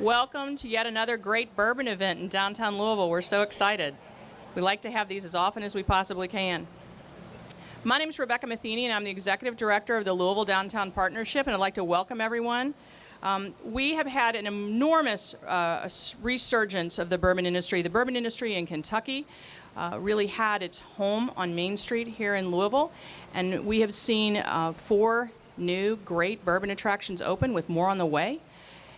Welcome to yet another great bourbon event in downtown Louisville. We're so excited. We like to have these as often as we possibly can. My name is Rebecca Matheny, and I'm the Executive Director of the Louisville Downtown Partnership, and I'd like to welcome everyone. We have had an enormous resurgence of the bourbon industry. The bourbon industry in Kentucky really had its home on Main Street here in Louisville, and we have seen 4 new great bourbon attractions open, with more on the way.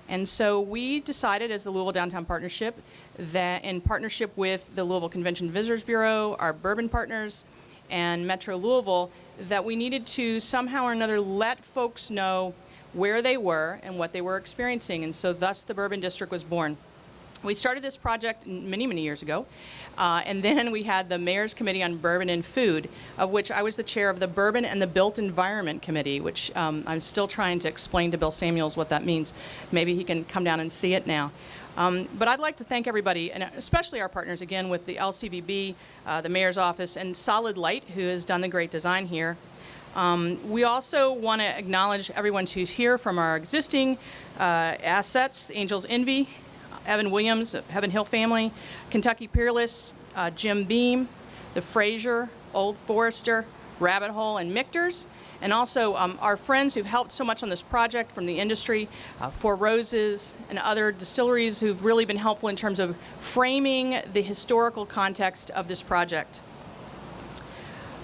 And so we decided as the Louisville Downtown Partnership that in partnership with the Louisville Convention Visitors Bureau, our bourbon partners, and Metro Louisville, that we needed to somehow or another let folks know where they were and what they were experiencing. And so thus the Bourbon District was born. We started this project many, many years ago, and then we had the Mayor's Committee on Bourbon and Food, of which I was the chair of the Bourbon and the Built Environment Committee, which I'm still trying to explain to Bill Samuels what that means. Maybe he can come down and see it now. But I'd like to thank everybody, and especially our partners, again, with the LCBB, the Mayor's Office, and Solid Light, who has done the great design here. We also want to acknowledge everyone who's here from our existing assets, Angels Envy, Evan Williams, Heaven Hill family, Kentucky Peerless, Jim Beam, the Fraser, Old Forester, Rabbit Hole, and Michter's, and also our friends who've helped so much on this project from the industry, Four Roses, and other distilleries who've really been helpful in terms of framing the historical context of this project.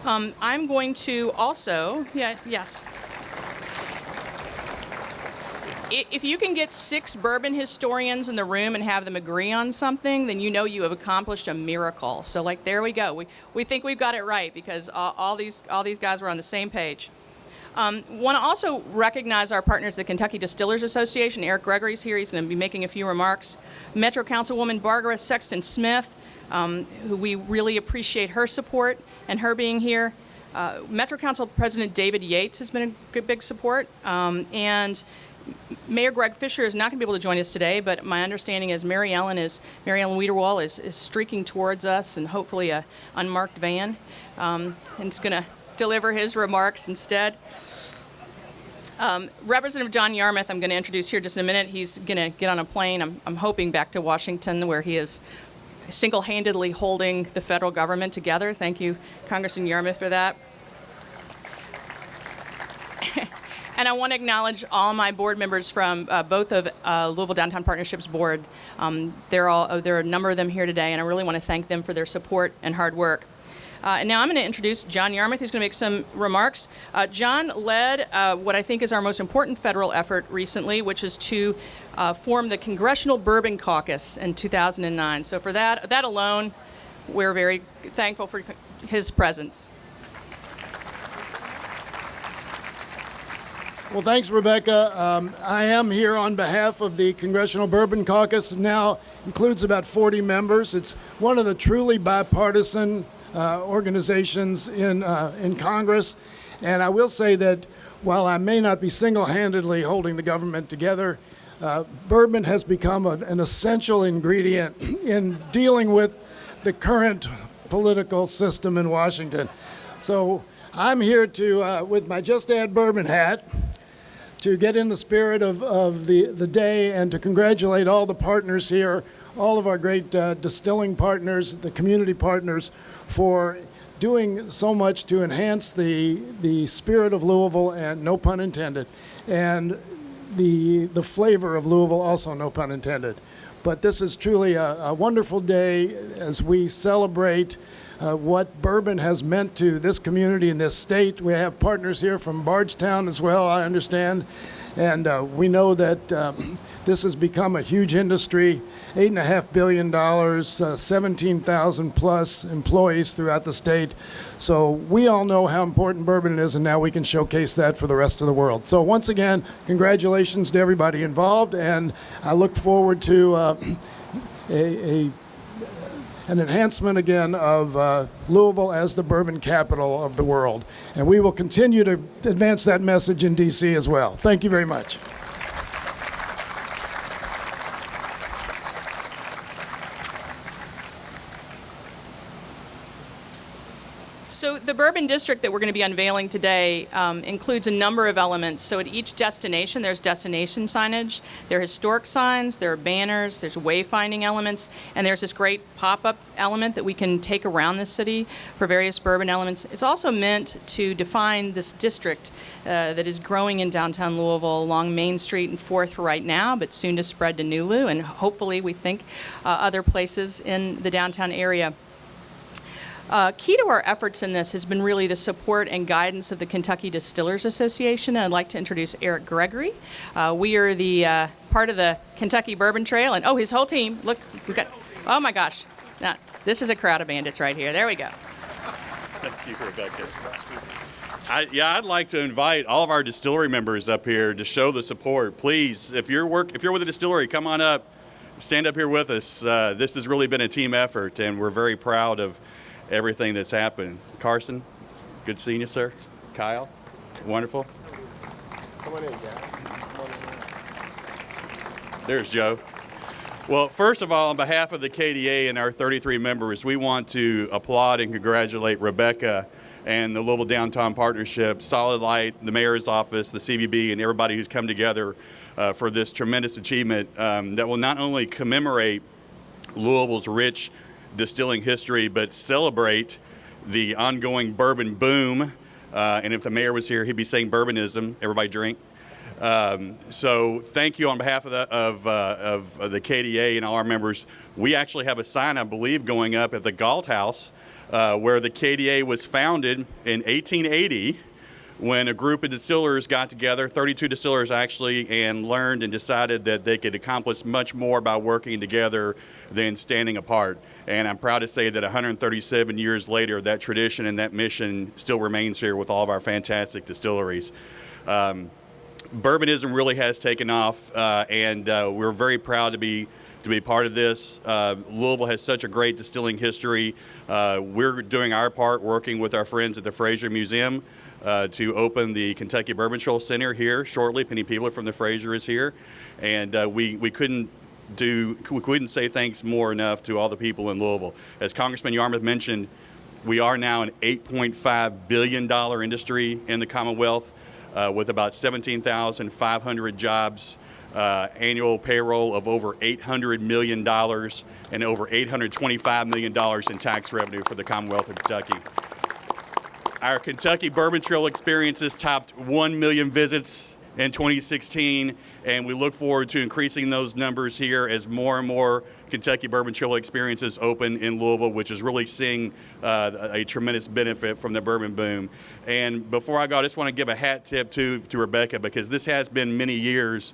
I'm going to also, yes. If you can get 6 bourbon historians in the room and have them agree on something, then you know you have accomplished a miracle. So, like, there we go. We think we've got it right because all these guys were on the same page. Want to also recognize our partners, the Kentucky Distillers Association. Eric Gregory's here. He's going to be making a few remarks. Metro Councilwoman Barbara Sexton Smith, who we really appreciate her support and her being here. Metro Council President David Yates has been a good, big support. And Mayor Greg Fisher is not going to be able to join us today, but my understanding is Mary Ellen Wiederwall is streaking towards us, and hopefully a unmarked van, and is going to deliver his remarks instead. Representative John Yarmouth, I'm going to introduce here just in a minute. He's going to get on a plane, I'm hoping, back to Washington, where he is single-handedly holding the federal government together. Thank you, Congressman Yarmouth, for that. And I want to acknowledge all my board members from both of Louisville Downtown Partnership's board. There are a number of them here today, and I really want to thank them for their support and hard work. And now I'm going to introduce John Yarmouth, who's going to make some remarks. John led what I think is our most important federal effort recently, which is to form the Congressional Bourbon Caucus in 2009. So for that alone, we're very thankful for his presence. Well, thanks, Rebecca. I am here on behalf of the Congressional Bourbon Caucus. It now includes about 40 members. It's one of the truly bipartisan organizations in Congress. And I will say that while I may not be single-handedly holding the government together, bourbon has become an essential ingredient in dealing with the current political system in Washington. So I'm here to, with my Just Add Bourbon hat, to get in the spirit of the day and to congratulate all the partners here, all of our great distilling partners, the community partners, for doing so much to enhance the spirit of Louisville, and no pun intended, and the flavor of Louisville, also no pun intended. But this is truly a wonderful day as we celebrate what bourbon has meant to this community and this state. We have partners here from Bardstown as well, I understand, and we know that this has become a huge industry, $8.5 billion, 17,000 plus employees throughout the state. So we all know how important bourbon is, and now we can showcase that for the rest of the world. So once again, congratulations to everybody involved, and I look forward to an enhancement again of Louisville as the bourbon capital of the world. And we will continue to advance that message in DC as well. Thank you very much. So the Bourbon District that we're going to be unveiling today includes a number of elements. So at each destination, there's destination signage, there are historic signs, there are banners, there's wayfinding elements, and there's this great pop-up element that we can take around the city for various bourbon elements. It's also meant to define this district that is growing in downtown Louisville along Main Street and 4th right now, but soon to spread to New Lou, and hopefully, we think, other places in the downtown area. Key to our efforts in this has been really the support and guidance of the Kentucky Distillers Association. And I'd like to introduce Eric Gregory. We are the part of the Kentucky Bourbon Trail, and his whole team. Look, we've got. Oh my gosh! Now, this is a crowd of bandits right here. There we go. Thank you, Rebecca. I'd like to invite all of our distillery members up here to show the support. Please, if you're with a distillery, come on up, stand up here with us. This has really been a team effort, and we're very proud of everything that's happened. Carson, good seeing you, sir. Kyle, wonderful. Come on in, guys. There's Joe. Well, first of all, on behalf of the KDA and our 33 members, we want to applaud and congratulate Rebecca and the Louisville Downtown Partnership, Solid Light, the Mayor's Office, the CVB, and everybody who's come together for this tremendous achievement that will not only commemorate Louisville's rich distilling history, but celebrate the ongoing bourbon boom. And if the mayor was here, he'd be saying bourbonism. Everybody drink. So thank you on behalf of the KDA and all our members. We actually have a sign, I believe, going up at the Galt House, where the KDA was founded in 1880, when a group of distillers got together, 32 distillers actually, and learned and decided that they could accomplish much more by working together than standing apart. And I'm proud to say that 137 years later, that tradition and that mission still remains here with all of our fantastic distilleries. Bourbonism really has taken off, and we're very proud to be part of this. Louisville has such a great distilling history. We're doing our part working with our friends at the Fraser Museum to open the Kentucky Bourbon Trail Center here shortly. Penny Peebler from the Fraser is here, and we couldn't say thanks more enough to all the people in Louisville. As Congressman Yarmouth mentioned, we are now an $8.5 billion industry in the Commonwealth with about 17,500 jobs, annual payroll of over $800 million, and over $825 million in tax revenue for the Commonwealth of Kentucky. Our Kentucky Bourbon Trail experiences topped 1 million visits in 2016, and we look forward to increasing those numbers here as more and more Kentucky Bourbon Trail experiences open in Louisville, which is really seeing a tremendous benefit from the bourbon boom. And before I go, I just want to give a hat tip to Rebecca, because this has been many years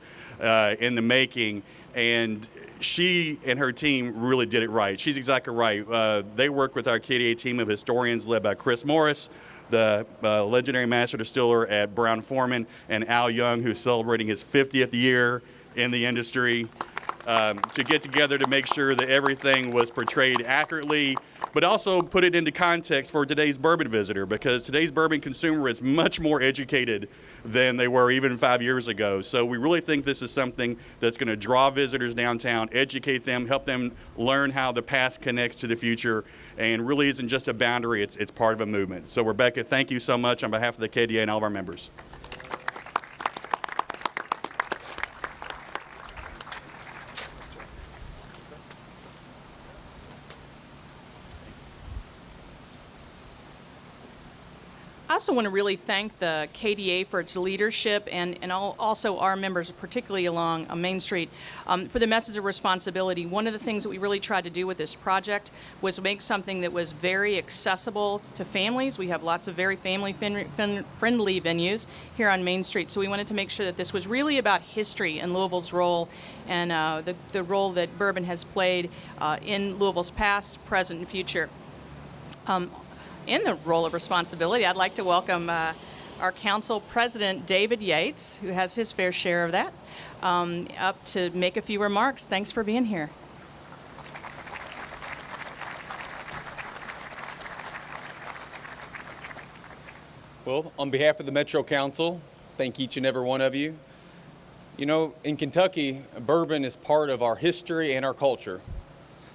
in the making, and she and her team really did it right. She's exactly right. They work with our KDA team of historians led by Chris Morris, the legendary master distiller at Brown Forman, and Al Young, who's celebrating his 50th year in the industry, to get together to make sure that everything was portrayed accurately, but also put it into context for today's bourbon visitor, because today's bourbon consumer is much more educated than they were even 5 years ago. So we really think this is something that's going to draw visitors downtown, educate them, help them learn how the past connects to the future, and really isn't just a boundary, it's part of a movement. So Rebecca, thank you so much on behalf of the KDA and all of our members. I also want to really thank the KDA for its leadership and also our members, particularly along Main Street, for the message of responsibility. One of the things that we really tried to do with this project was make something that was very accessible to families. We have lots of very family-friendly venues here on Main Street, so we wanted to make sure that this was really about history and Louisville's role and the role that bourbon has played in Louisville's past, present, and future. In the role of responsibility, I'd like to welcome our council president, David Yates, who has his fair share of that, up to make a few remarks. Thanks for being here. Well, on behalf of the Metro Council, thank each and every one of you. You know, in Kentucky, bourbon is part of our history and our culture.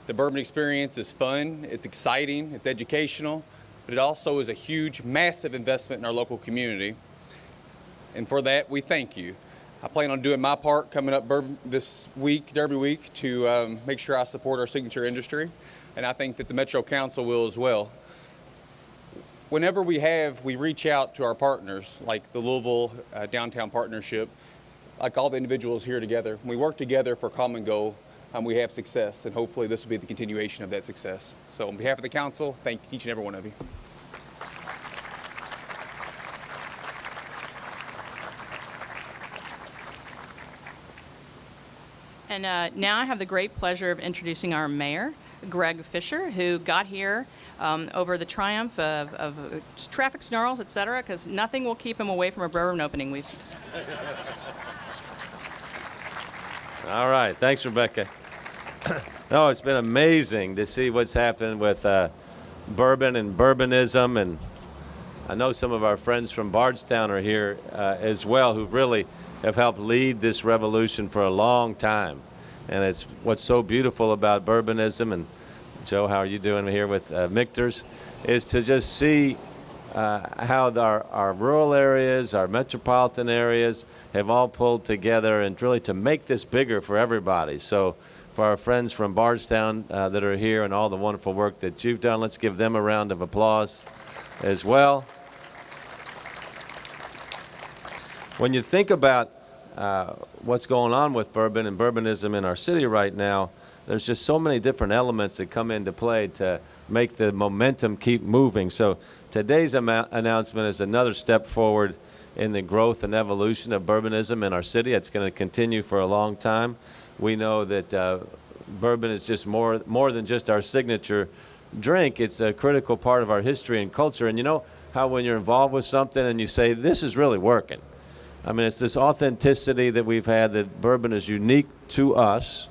The bourbon experience is fun, it's exciting, it's educational. but it also is a huge, massive investment in our local community. And for that, we thank you. I plan on doing my part coming up this week, Derby Week, to make sure I support our signature industry. And I think that the Metro Council will as well. Whenever we reach out to our partners, like the Louisville Downtown Partnership, like all the individuals here together. We work together for a common goal. We have success, and hopefully this will be the continuation of that success. So on behalf of the council, thank each and every one of you. And now I have the great pleasure of introducing our mayor, Greg Fisher, who got here over the triumph of traffic snarls, et cetera, because nothing will keep him away from a bourbon opening. All right. Thanks, Rebecca. No, it's been amazing to see what's happened with bourbon and bourbonism. And I know some of our friends from Bardstown are here as well, who really have helped lead this revolution for a long time. And it's what's so beautiful about bourbonism, and Joe, how are you doing here with Michter's, is to just see how our rural areas, our metropolitan areas have all pulled together and really to make this bigger for everybody. So for our friends from Bardstown that are here and all the wonderful work that you've done, let's give them a round of applause as well. When you think about what's going on with bourbon and bourbonism in our city right now, there's just so many different elements that come into play to make the momentum keep moving. So today's announcement is another step forward in the growth and evolution of bourbonism in our city. It's going to continue for a long time. We know that bourbon is just more than just our signature drink. It's a critical part of our history and culture. And you know how when you're involved with something and you say, this is really working. I mean, it's this authenticity that we've had, that bourbon is unique to us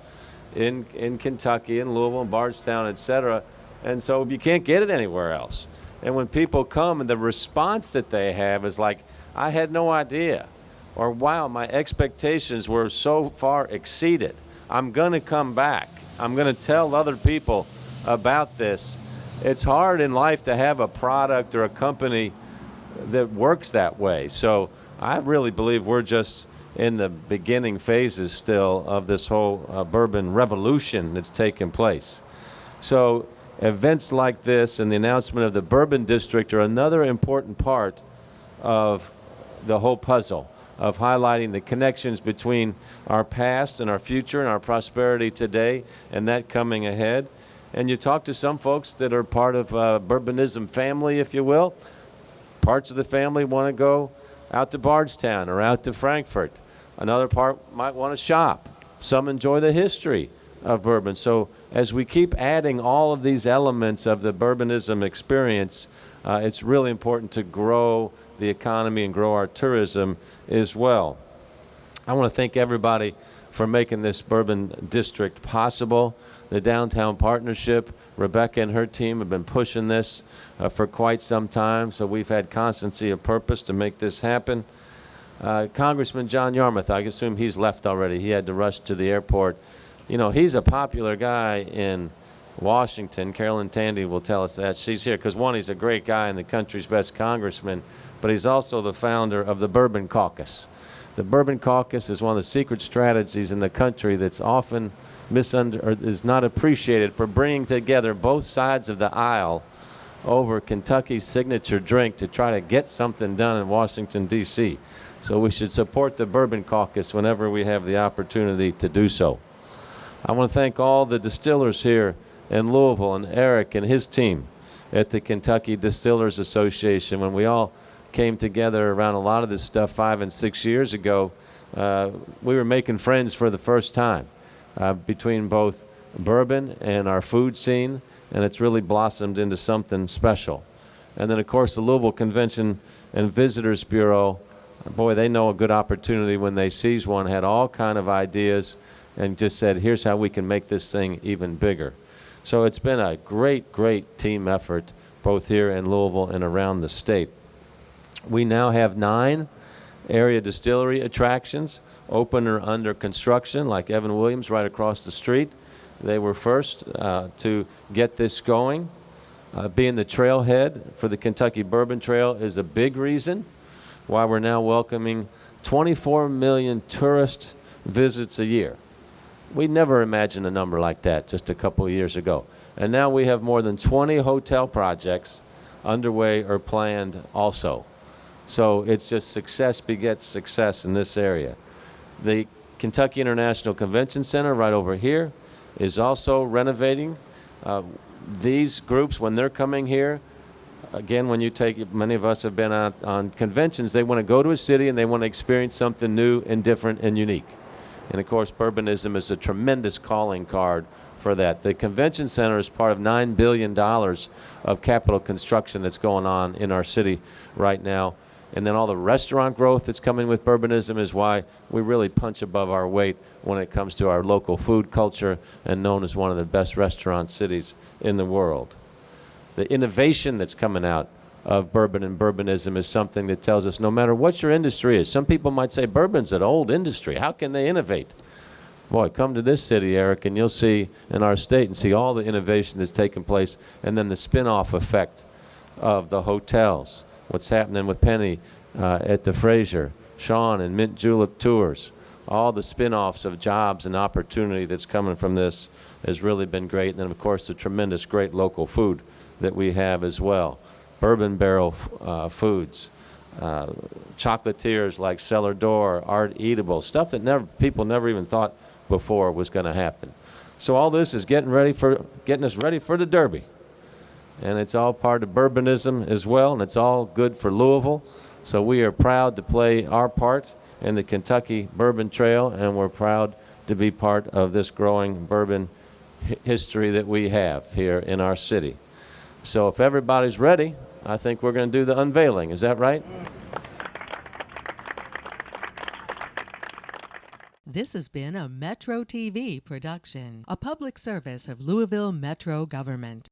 in Kentucky, in Louisville, and Bardstown, et cetera. And so you can't get it anywhere else. And when people come and the response that they have is like, I had no idea, or wow, my expectations were so far exceeded. I'm going to come back. I'm going to tell other people about this. It's hard in life to have a product or a company that works that way. So I really believe we're just in the beginning phases still of this whole bourbon revolution that's taking place. So events like this and the announcement of the Bourbon District are another important part of the whole puzzle of highlighting the connections between our past and our future and our prosperity today and that coming ahead. And you talk to some folks that are part of bourbonism family, if you will. Parts of the family want to go out to Bardstown or out to Frankfort. Another part might want to shop. Some enjoy the history of bourbon. So as we keep adding all of these elements of the bourbonism experience, it's really important to grow the economy and grow our tourism as well. I want to thank everybody for making this Bourbon District possible. The Downtown Partnership, Rebecca and her team have been pushing this for quite some time, so we've had constancy of purpose to make this happen. Congressman John Yarmouth, I assume he's left already. He had to rush to the airport. You know, he's a popular guy in Washington. Carolyn Tandy will tell us that. She's here because, one, he's a great guy and the country's best congressman, but he's also the founder of the Bourbon Caucus. The Bourbon Caucus is one of the secret strategies in the country that's often is not appreciated for bringing together both sides of the aisle over Kentucky's signature drink to try to get something done in Washington, D.C. So we should support the Bourbon Caucus whenever we have the opportunity to do so. I want to thank all the distillers here in Louisville and Eric and his team at the Kentucky Distillers Association. When we all came together around a lot of this stuff 5 and 6 years ago, we were making friends for the first time between both bourbon and our food scene, and it's really blossomed into something special. And then, of course, the Louisville Convention and Visitors Bureau, boy, they know a good opportunity when they seize one, had all kind of ideas and just said, here's how we can make this thing even bigger. So it's been a great, great team effort, both here in Louisville and around the state. We now have 9 area distillery attractions, open or under construction, like Evan Williams right across the street. They were first to get this going. Being the trailhead for the Kentucky Bourbon Trail is a big reason why we're now welcoming 24 million tourist visits a year. We never imagined a number like that just a couple of years ago. And now we have more than 20 hotel projects underway or planned also. So it's just success begets success in this area. The Kentucky International Convention Center right over here is also renovating. These groups, when they're coming here, again, when you take, many of us have been out on conventions, they want to go to a city and they want to experience something new and different and unique. And of course, Bourbonism is a tremendous calling card for that. The convention center is part of $9 billion of capital construction that's going on in our city right now. And then all the restaurant growth that's coming with Bourbonism is why we really punch above our weight when it comes to our local food culture and known as one of the best restaurant cities in the world. The innovation that's coming out of bourbon and Bourbonism is something that tells us no matter what your industry is, some people might say bourbon's an old industry. How can they innovate? Boy, come to this city, Eric, and you'll see in our state and see all the innovation that's taken place, and then the spin-off effect of the hotels. What's happening with Penny at the Fraser, Sean and Mint Julep Tours. All the spin-offs of jobs and opportunity that's coming from this has really been great. And then, of course, the tremendous great local food that we have as well. Bourbon barrel foods, chocolatiers like Cellar Door, Art Eatable, stuff that people never even thought before was going to happen. So all this is getting us ready for the Derby. And it's all part of Bourbonism as well, and it's all good for Louisville. So we are proud to play our part in the Kentucky Bourbon Trail, and we're proud to be part of this growing bourbon history that we have here in our city. So if everybody's ready, I think we're going to do the unveiling. Is that right? This has been a Metro TV production, a public service of Louisville Metro Government.